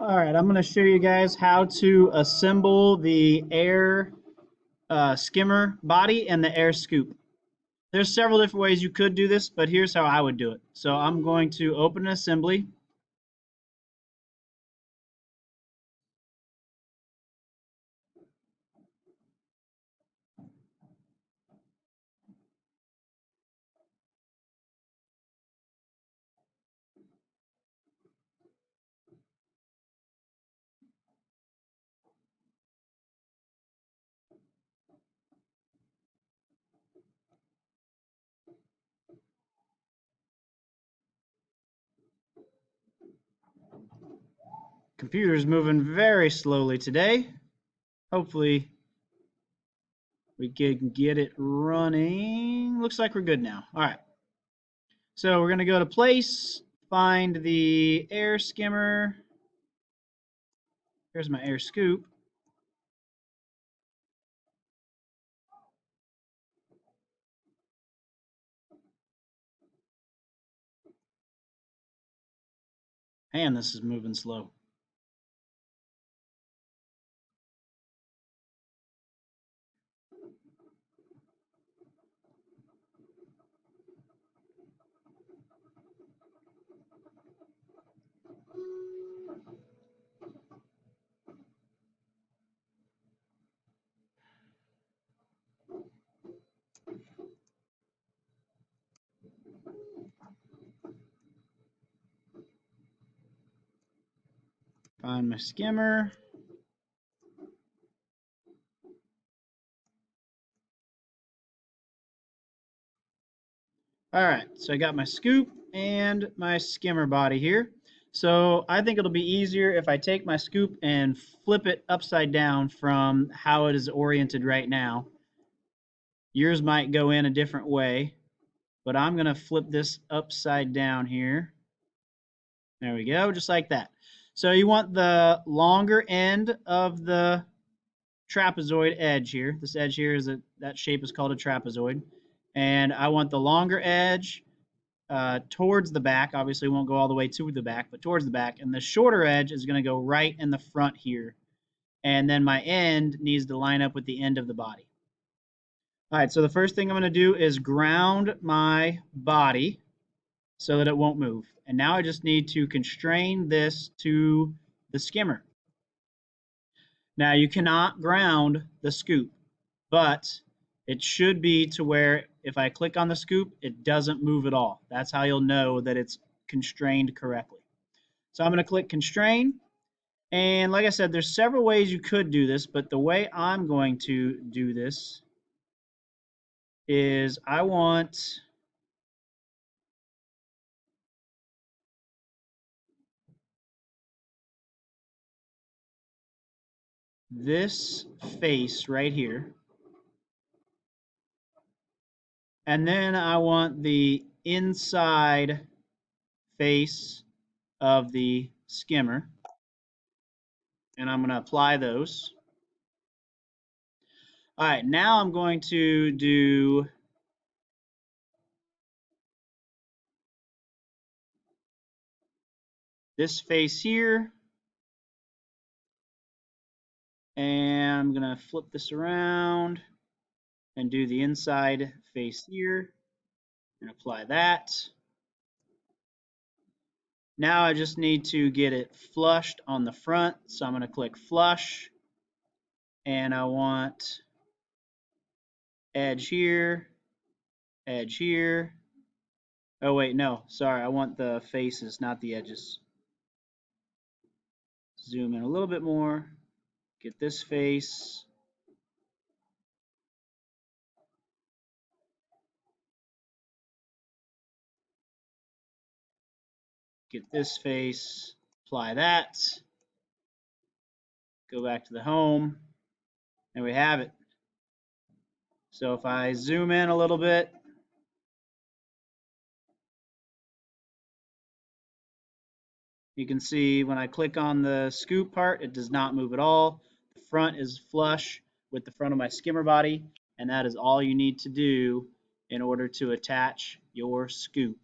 All right, I'm going to show you guys how to assemble the air skimmer body and the air scoop. There's several different ways you could do this, but here's how I would do it. So I'm going to open an assembly. Computer's moving very slowly today. Hopefully we can get it running. Looks like we're good now. All right. So we're going to go to place, find the air skimmer. Here's my air scoop. Man, this is moving slow. Find my skimmer. All right, so I got my scoop and my skimmer body here. So I think it'll be easier if I take my scoop and flip it upside down from how it is oriented right now. Yours might go in a different way, but I'm going to flip this upside down here. There we go, just like that. So you want the longer end of the trapezoid edge here. This edge here is that shape is called a trapezoid. And I want the longer edge towards the back. Obviously, won't go all the way to the back, but towards the back. And the shorter edge is going to go right in the front here. And then my end needs to line up with the end of the body. All right, so the first thing I'm going to do is ground my body so that it won't move. And now I just need to constrain this to the skimmer. Now you cannot ground the scoop, but it should be to where if I click on the scoop, it doesn't move at all. That's how you'll know that it's constrained correctly. So I'm going to click constrain. And like I said, there's several ways you could do this, but the way I'm going to do this is I want this face right here. And then I want the inside face of the skimmer. And I'm going to apply those. All right, now I'm going to do this face here. And I'm going to flip this around and do the inside face here and apply that. Now I just need to get it flushed on the front. So I'm going to click flush and I want edge here, edge here. Oh wait, no, sorry, I want the faces, not the edges. Zoom in a little bit more, get this face. Get this face, apply that, go back to the home, and we have it. So if I zoom in a little bit, you can see when I click on the scoop part, it does not move at all. The front is flush with the front of my skimmer body, and that is all you need to do in order to attach your scoop.